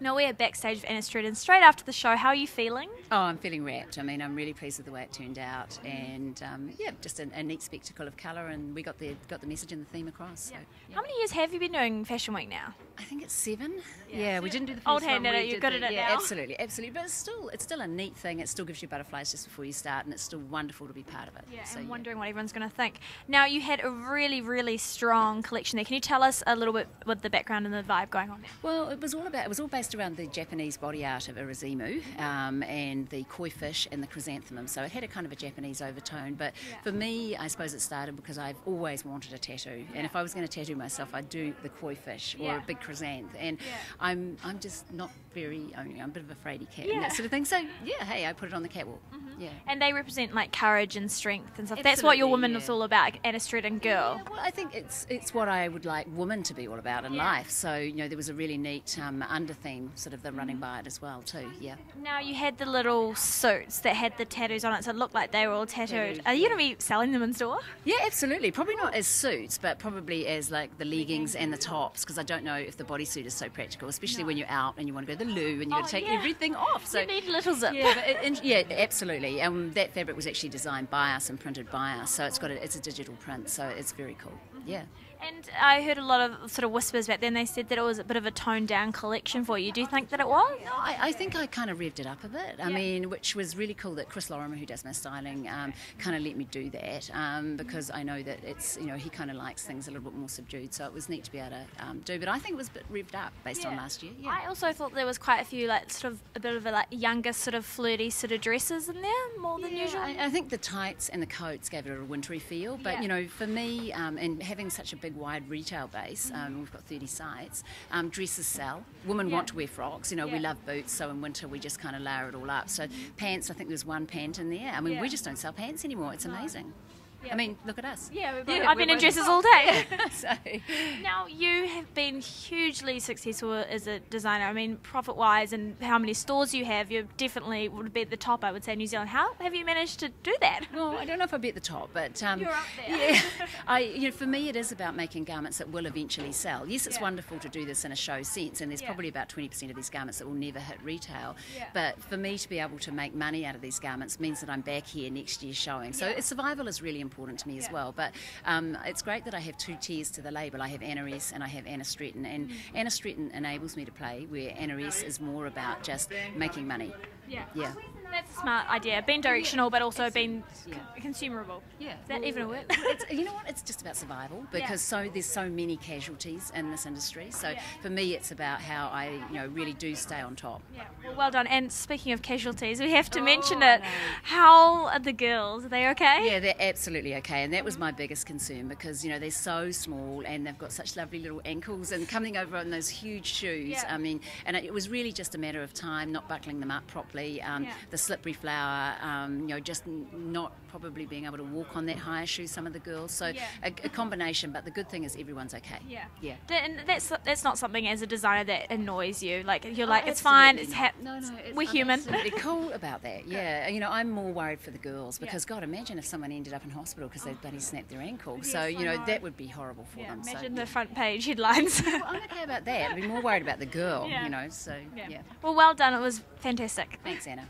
Now we're backstage with Anna Stretton straight after the show. How are you feeling? Oh, I'm feeling wrapped. I mean, I'm really pleased with the way it turned out, and yeah, just a neat spectacle of colour, and we got the message and the theme across. So, yeah. How many years have you been doing Fashion Week now? I think it's 7. Yeah, we didn't do the first Old hand one. at it, you're good at it now. Absolutely. But it's still a neat thing. It still gives you butterflies just before you start, and it's still wonderful to be part of it. Yeah, so, I'm wondering what everyone's going to think. Now, you had a really, really strong collection there. Can you tell us a little bit with the background and the vibe going on there? Well, it was all based around the Japanese body art of irazumu and the koi fish and the chrysanthemum. So it had a kind of a Japanese overtone. But for me, I suppose it started because I've always wanted a tattoo. And if I was going to tattoo myself, I'd do the koi fish or a big chrysanth. And I'm just not very, I'm a bit of a fraidy cat and that sort of thing. So yeah, hey, I put it on the catwalk. Yeah. And they represent like courage and strength and stuff. Absolutely, that's what your woman was all about, Anna Stretton girl. Yeah, well, I think it's what I would like women to be all about in life. So, you know, there was a really neat under theme sort of the running by it as well too. Yeah. Now you had the little suits that had the tattoos on it, so it looked like they were all tattooed. Are you going to be selling them in store? Yeah, absolutely. Probably not as suits, but probably as like the leggings and the tops, because I don't know if the bodysuit is so practical, especially when you're out and you want to go to the loo and you got to take everything off. So you need a little zip. Yeah, yeah, absolutely. That fabric was actually designed by us and printed by us, so it's a digital print, so it's very cool. Yeah. And I heard a lot of sort of whispers back then. They said that it was a bit of a toned down collection for you. Do you think that it was? No, I think I kind of revved it up a bit. I mean, which was really cool that Chris Lorimer, who does my styling, kind of let me do that because I know that it's, you know, he kind of likes things a little bit more subdued. So it was neat to be able to do. But I think it was a bit revved up based on last year. Yeah. I also thought there was quite a few like sort of a bit of a like younger sort of flirty sort of dresses in there more than usual. I think the tights and the coats gave it a wintry feel. But you know, for me, and having such a big wide retail base, we've got 30 sites, dresses sell. Women want to wear frocks, you know, we love boots, so in winter we just kind of layer it all up. So pants, I think there's one pant in there. I mean, we just don't sell pants anymore, it's amazing. I mean, look at us. Yeah, I've been in dresses all day. So. Now, you have been hugely successful as a designer. I mean, profit-wise and how many stores you have, you definitely would be at the top, I would say, in New Zealand. How have you managed to do that? Well, I don't know if I'd be at the top, but... You're up there. Yeah, you know, for me, it is about making garments that will eventually sell. Yes, it's wonderful to do this in a show sense, and there's probably about 20% of these garments that will never hit retail. But for me to be able to make money out of these garments means that I'm back here next year showing. So survival is really important to me as well. But it's great that I have 2 tiers to the label. I have Anna S and I have Anna Stretton, and Anna Stretton enables me to play where Anna S is more about just making money. Yeah. That's a smart idea. Being directional, but also being consumable. Yeah. Is that even a word? You know what? It's just about survival because there's so many casualties in this industry. So for me, it's about how I, you know, really do stay on top. Yeah. Well done. And speaking of casualties, we have to mention it. No. How are the girls? Are they okay? Yeah, they're absolutely okay. And that was my biggest concern because, you know, they're so small and they've got such lovely little ankles and coming over on those huge shoes. I mean, and it was really just a matter of time, not buckling them up properly. The slippery flower, you know, just not probably being able to walk on that higher shoe, some of the girls. So a combination, but the good thing is everyone's okay. Yeah. And that's not something as a designer that annoys you. Like you're like, it's fine. It's we're human. Absolutely cool about that. Yeah. You know, I'm more worried for the girls because God, imagine if someone ended up in hospital because they bloody snapped their ankle. So you know that would be horrible for them. Imagine the front page headlines. Well, I'm okay about that. I'd be more worried about the girl. You know. So yeah. Well done. It was fantastic. Thanks, Anna.